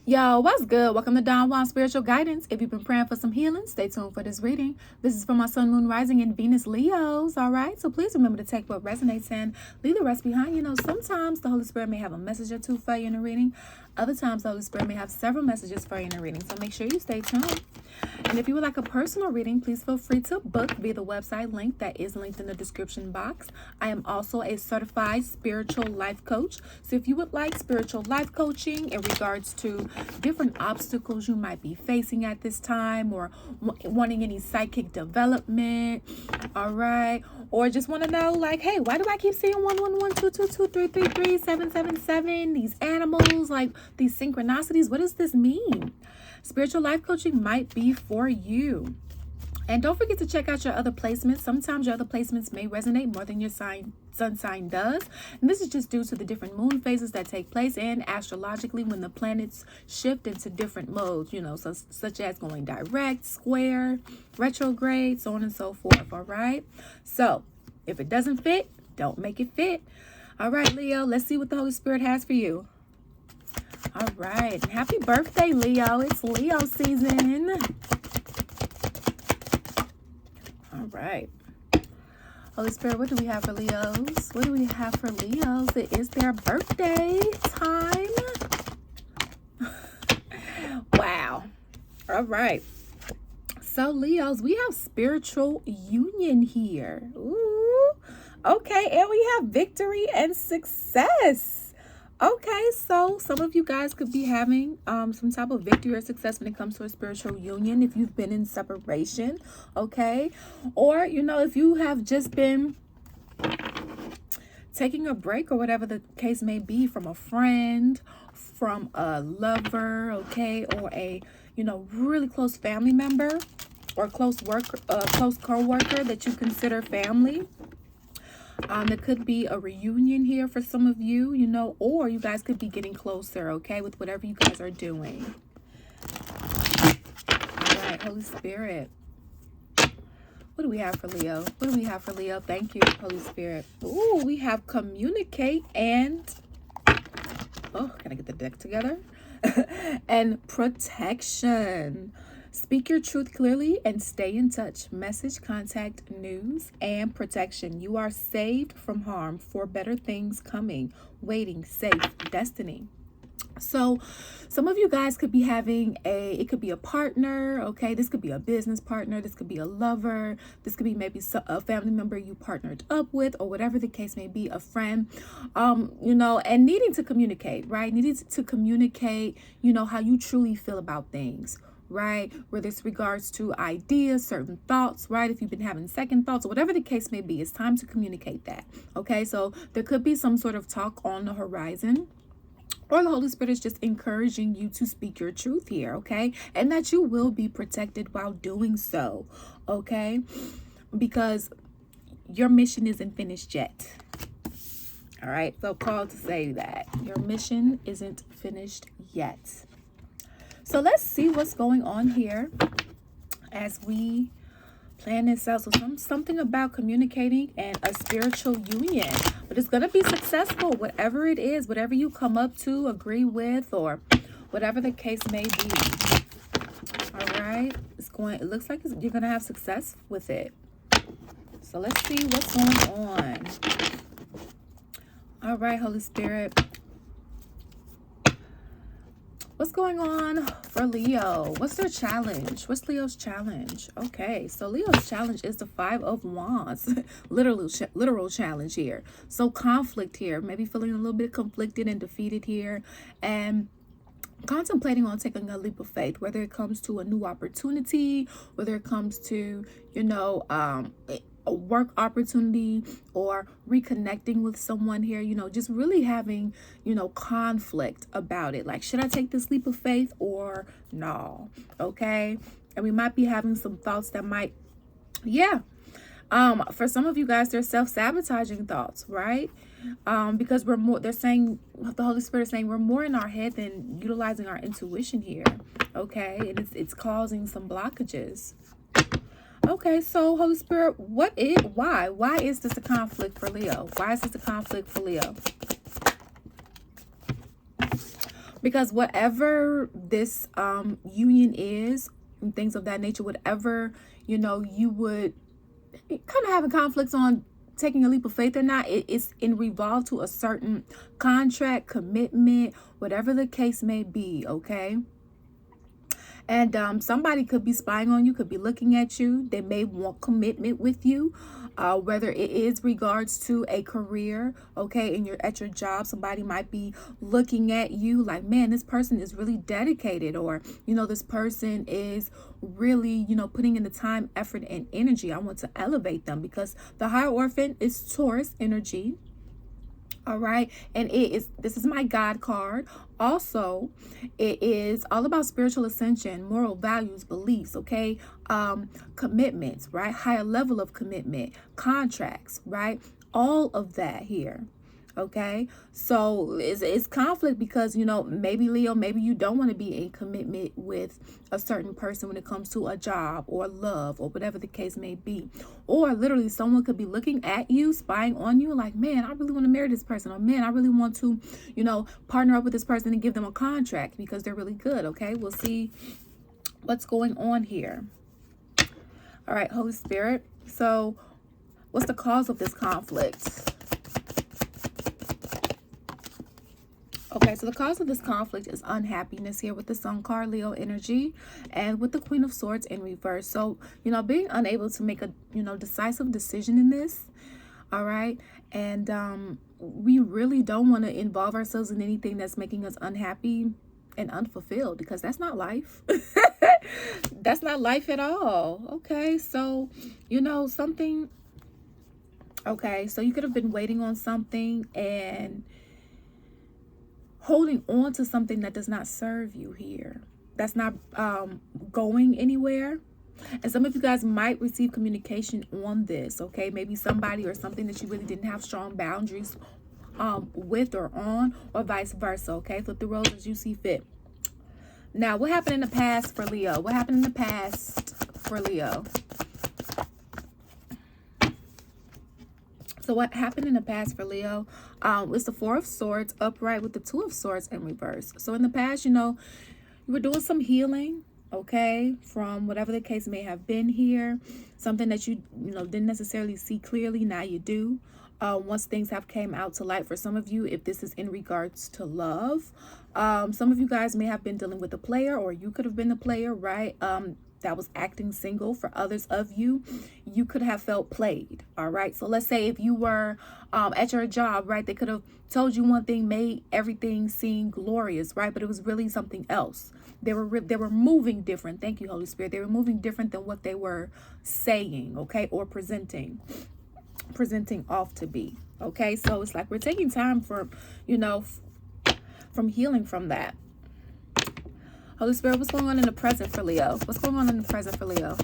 Yo, what's good? Welcome to Don Juan Spiritual Guidance. If you've been praying for some healing, stay tuned for this reading. This is for my Sun, Moon, Rising, and Venus Leos, all right? So please remember to take what resonates and leave the rest behind. You know, sometimes the Holy Spirit may have a message or two for you in a reading. Other times, the Holy Spirit may have several messages for you in a reading. So make sure you stay tuned. And if you would like a personal reading, please feel free to book via the website link that is linked in the description box. I am also a certified spiritual life coach. So if you would like spiritual life coaching in regards to different obstacles you might be facing at this time, or wanting any psychic development, all right, or just want to know, like, hey, why do I keep seeing 111, 222, 333, 777, these animals, like these synchronicities? What does this mean? Spiritual life coaching might be for you. And don't forget to check out your other placements. Sometimes your other placements may resonate more than your sun sign does. And this is just due to the different moon phases that take place, and astrologically when the planets shift into different modes, you know, such as going direct, square, retrograde, so on and so forth. All right. So if it doesn't fit, don't make it fit. All right, Leo, let's see what the Holy Spirit has for you. All right. Happy birthday, Leo. It's Leo season. All right. Holy Spirit, what do we have for Leos? What do we have for Leos? It is their birthday time. Wow. All right. So, Leos, we have spiritual union here. Ooh. Okay. And we have victory and success. Okay, so some of you guys could be having some type of victory or success when it comes to a spiritual union if you've been in separation, okay? Or, you know, if you have just been taking a break or whatever the case may be from a friend, from a lover, okay? Or a, you know, really close family member or close co-worker that you consider family. There could be a reunion here for some of you, you know, or you guys could be getting closer, okay, with whatever you guys are doing. All right, Holy Spirit. What do we have for Leo? What do we have for Leo? Thank you, Holy Spirit. Ooh, we have communicate and, oh, gotta get the deck together. And protection. Speak your truth clearly and stay in touch. Message, contact, news, and protection. You are saved from harm, for better things coming, waiting, safe, destiny. So some of you guys could be having it could be a partner, okay? This could be a business partner. This could be a lover. This could be maybe a family member you partnered up with, or whatever the case may be, a friend, you know, and needing to communicate, right? Needing to communicate, you know, how you truly feel about things. Right, where this regards to ideas, certain thoughts, right? If you've been having second thoughts or whatever the case may be, it's time to communicate that. Okay, so there could be some sort of talk on the horizon, or the Holy Spirit is just encouraging you to speak your truth here, okay? And that you will be protected while doing so, okay? Because your mission isn't finished yet. All right, so called to say that your mission isn't finished yet. So let's see what's going on here as we plan this out. So something about communicating and a spiritual union, but it's going to be successful, whatever it is, whatever you come up to, agree with, or whatever the case may be. All right, it looks like you're going to have success with it. So let's see what's going on. All right, Holy Spirit. What's going on for Leo? What's their challenge? What's Leo's challenge? Okay, so Leo's challenge is the 5 of Wands. literal challenge here. So conflict here. Maybe feeling a little bit conflicted and defeated here. And contemplating on taking a leap of faith, whether it comes to a new opportunity, whether it comes to, you know, a work opportunity, or reconnecting with someone here, you know, just really having, you know, conflict about it. Like, should I take this leap of faith or no? Okay. And we might be having some thoughts that might, for some of you guys, they're self-sabotaging thoughts, right? Because they're saying, the Holy Spirit is saying we're more in our head than utilizing our intuition here. Okay. And it's causing some blockages. Okay, so Holy Spirit, why is this a conflict for Leo? Why is this a conflict for Leo? Because whatever this union is, and things of that nature, whatever, you know, you would kind of having conflicts on taking a leap of faith or not, it's in revolve to a certain contract, commitment, whatever the case may be, okay? And somebody could be spying on you, could be looking at you. They may want commitment with you, whether it is regards to a career, okay, and you're at your job. Somebody might be looking at you like, man, this person is really dedicated, or, you know, this person is really, you know, putting in the time, effort, and energy. I want to elevate them, because the Hierophant is Taurus energy. All right. And this is my God card. Also, it is all about spiritual ascension, moral values, beliefs, okay? Commitments, right? Higher level of commitment, contracts, right? All of that here. Okay, so it's conflict because, you know, maybe Leo, maybe you don't want to be in commitment with a certain person when it comes to a job or love or whatever the case may be. Or literally someone could be looking at you, spying on you, like, man, I really want to marry this person, or man, I really want to, you know, partner up with this person and give them a contract because they're really good. Okay, we'll see what's going on here. All right, Holy Spirit. So what's the cause of this conflict? Okay, so the cause of this conflict is unhappiness here with the Sun card, Leo energy, and with the Queen of Swords in reverse. So, you know, being unable to make a, you know, decisive decision in this, all right? And we really don't want to involve ourselves in anything that's making us unhappy and unfulfilled, because that's not life. That's not life at all. Okay, so, you know, something, okay, so you could have been waiting on something and holding on to something that does not serve you here, that's not going anywhere. And some of you guys might receive communication on this, okay? Maybe somebody or something that you really didn't have strong boundaries with or on, or vice versa, okay? Flip the roles as you see fit. Now, what happened in the past for Leo? What happened in the past for Leo? So what happened in the past for Leo was the Four of Swords upright with the Two of Swords in reverse. So in the past, you know, you were doing some healing, okay, from whatever the case may have been here. Something that you know, didn't necessarily see clearly, now you do. Once things have came out to light for some of you, if this is in regards to love. Some of you guys may have been dealing with a player, or you could have been the player, right? That was acting single. For others of you, you could have felt played. All right, so let's say if you were at your job, right, they could have told you one thing, made everything seem glorious, right, but it was really something else. They were moving different. Thank you, Holy Spirit. They were moving different than what they were saying, okay, or presenting off to be. Okay, so it's like we're taking time for, you know, from healing from that. Holy Spirit, what's going on in the present for Leo? What's going on in the present for Leo?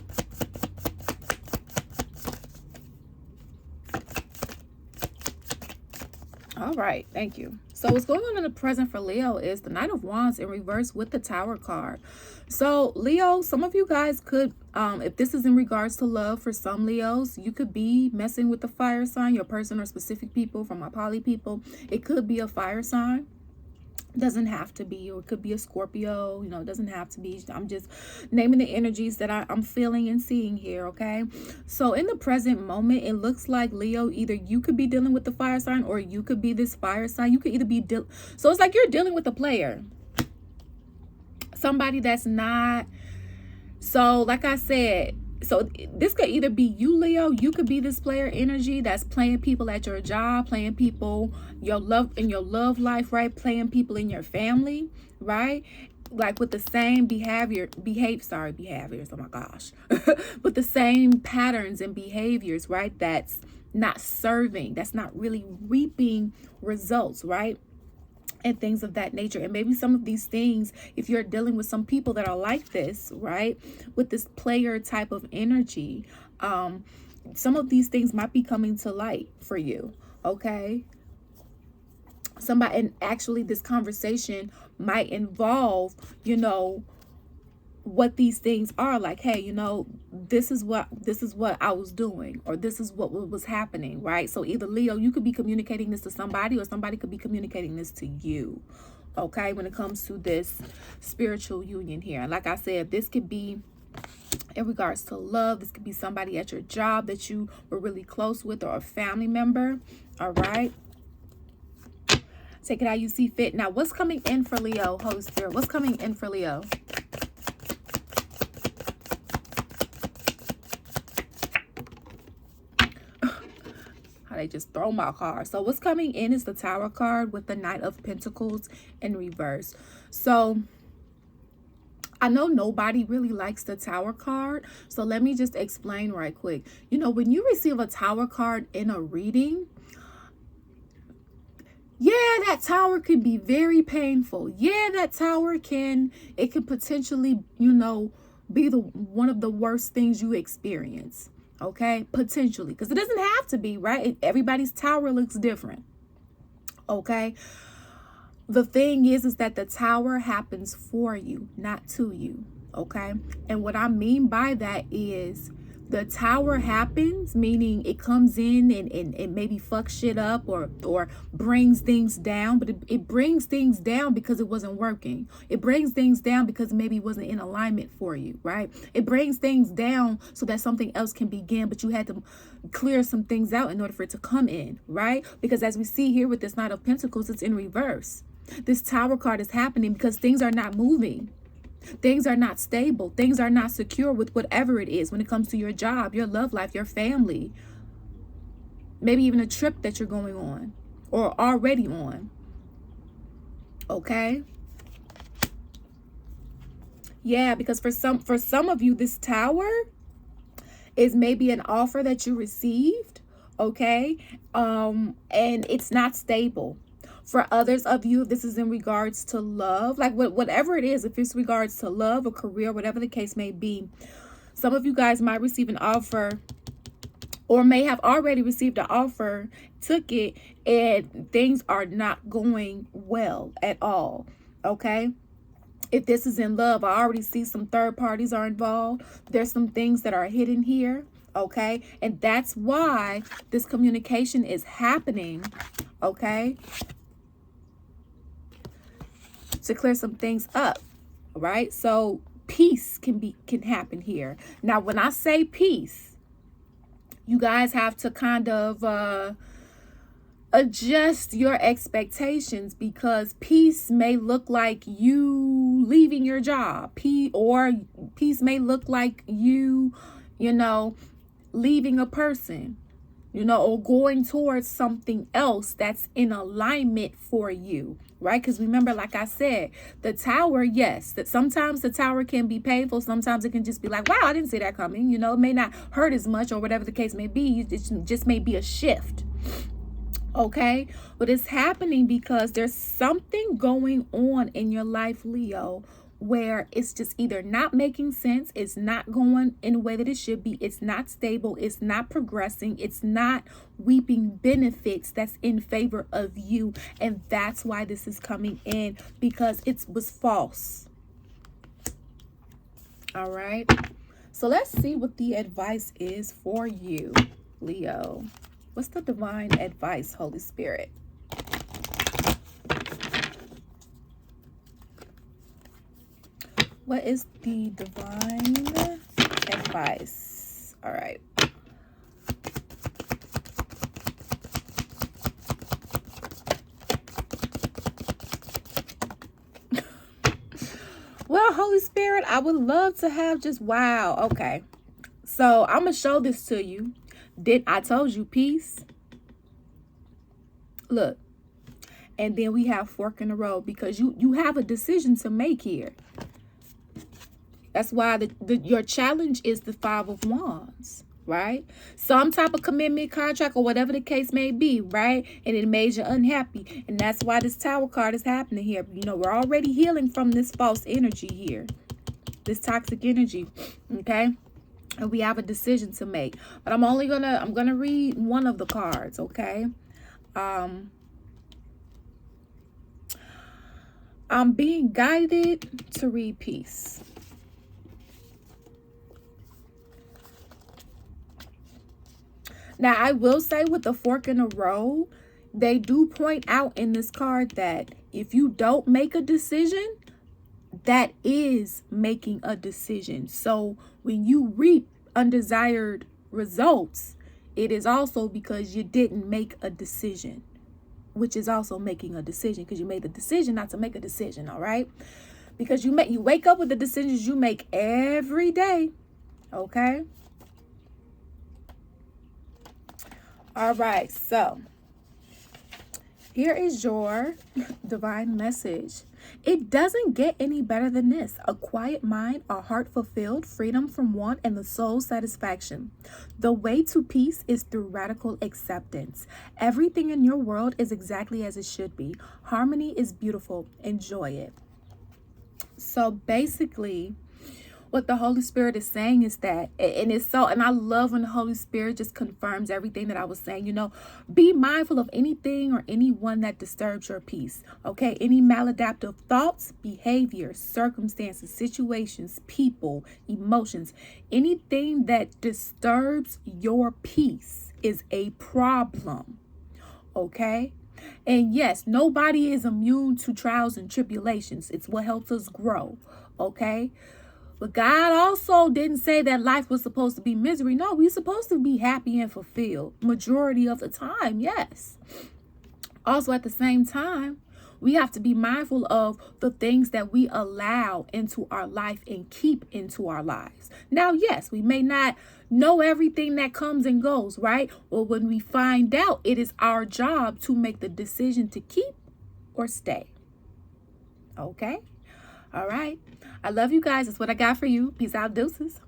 All right, thank you. So what's going on in the present for Leo is the Knight of Wands in reverse with the Tower card. So Leo, some of you guys could, if this is in regards to love, for some Leos, you could be messing with the fire sign, your person or specific people. From my poly people, it could be a fire sign. Doesn't have to be, or it could be a Scorpio, you know, it doesn't have to be. I'm just naming the energies that I'm feeling and seeing here, okay? So in the present moment, it looks like Leo, either you could be dealing with the fire sign, or you could be this fire sign. You could either be so it's like you're dealing with a player, somebody that's not. So like I said, so this could either be you, Leo. You could be this player energy that's playing people at your job, playing people your love life, right? Playing people in your family, right? Like with the same behaviors, oh my gosh. With the same patterns and behaviors, right? That's not serving, that's not really reaping results, right? And things of that nature. And maybe some of these things, if you're dealing with some people that are like this, right, with this player type of energy, some of these things might be coming to light for you, okay? Somebody, and actually this conversation might involve, you know, what these things are. Like, hey, you know, this is what I was doing, or this is what was happening, right? So either Leo, you could be communicating this to somebody, or somebody could be communicating this to you, okay, when it comes to this spiritual union here. And like I said, this could be in regards to love. This could be somebody at your job that you were really close with, or a family member. All right. Take it how you see fit. Now, what's coming in for Leo, Holy Spirit? What's coming in for Leo? How they just throw my card. So what's coming in is the Tower card with the Knight of Pentacles in reverse. So I know nobody really likes the Tower card. So let me just explain right quick. You know, when you receive a Tower card in a reading, yeah, that Tower can be very painful. Yeah, that Tower it could potentially, you know, be one of the worst things you experience. Okay, potentially, because it doesn't have to be, right? Everybody's Tower looks different. Okay, the thing is that the Tower happens for you, not to you. Okay, and what I mean by that is the Tower happens, meaning it comes in and maybe fucks shit up or brings things down, but it brings things down because it wasn't working. It brings things down because maybe it wasn't in alignment for you, right? It brings things down so that something else can begin, but you had to clear some things out in order for it to come in, right? Because as we see here with this Knight of Pentacles, it's in reverse. This Tower card is happening because things are not moving. Things are not stable. Things are not secure with whatever it is when it comes to your job, your love life, your family, maybe even a trip that you're going on or already on. Okay. Yeah, because for some of you, this Tower is maybe an offer that you received. Okay. And it's not stable. For others of you, this is in regards to love, like whatever it is, if it's regards to love or career, whatever the case may be. Some of you guys might receive an offer or may have already received an offer, took it, and things are not going well at all. Okay. If this is in love, I already see some third parties are involved. There's some things that are hidden here. Okay. And that's why this communication is happening. Okay. To clear some things up, right? So peace can happen here. Now, when I say peace, you guys have to kind of adjust your expectations, because peace may look like you leaving your job, or peace may look like you know, leaving a person, you know, or going towards something else that's in alignment for you, right? Because remember, like I said, the Tower, yes, that sometimes the Tower can be painful. Sometimes it can just be like, wow, I didn't see that coming. You know, it may not hurt as much or whatever the case may be. It just may be a shift. Okay, but it's happening because there's something going on in your life, Leo, where it's just either not making sense, it's not going in a way that it should be, it's not stable, it's not progressing, it's not reaping benefits that's in favor of you. And that's why this is coming in, because it was false. All right, so let's see what the advice is for you, Leo. What's the divine advice, Holy Spirit? What is the divine advice? All right. Well, Holy Spirit, I would love to have just, wow. Okay. So I'm going to show this to you. I told you peace. Look. And then we have fork in the road, because you have a decision to make here. That's why your challenge is the Five of Wands, right? Some type of commitment, contract, or whatever the case may be, right? And it made you unhappy. And that's why this Tower card is happening here. You know, we're already healing from this false energy here, this toxic energy, okay? And we have a decision to make. But I'm gonna read one of the cards, okay? I'm being guided to read peace. Now, I will say with the fork in the road, they do point out in this card that If you don't make a decision, that is making a decision. So when you reap undesired results, it is also because you didn't make a decision, which is also making a decision, because you made the decision not to make a decision. All right, because you wake up with the decisions you make every day. Okay. All right, so here is your divine message. It doesn't get any better than this. A quiet mind, a heart fulfilled, freedom from want, and the soul's satisfaction. The way to peace is through radical acceptance. Everything in your world is exactly as it should be. Harmony is beautiful. Enjoy it. So basically, what the Holy Spirit is saying is that, and I love when the Holy Spirit just confirms everything that I was saying, be mindful of anything or anyone that disturbs your peace. Okay. Any maladaptive thoughts, behaviors, circumstances, situations, people, emotions, anything that disturbs your peace is a problem. Okay. And yes, nobody is immune to trials and tribulations. It's what helps us grow. Okay. But God also didn't say that life was supposed to be misery. No, we're supposed to be happy and fulfilled majority of the time. Yes. Also, at the same time, we have to be mindful of the things that we allow into our life and keep into our lives. Now, yes, we may not know everything that comes and goes, right? Well, when we find out, it is our job to make the decision to keep or stay. Okay. All right. I love you guys. That's what I got for you. Peace out, deuces.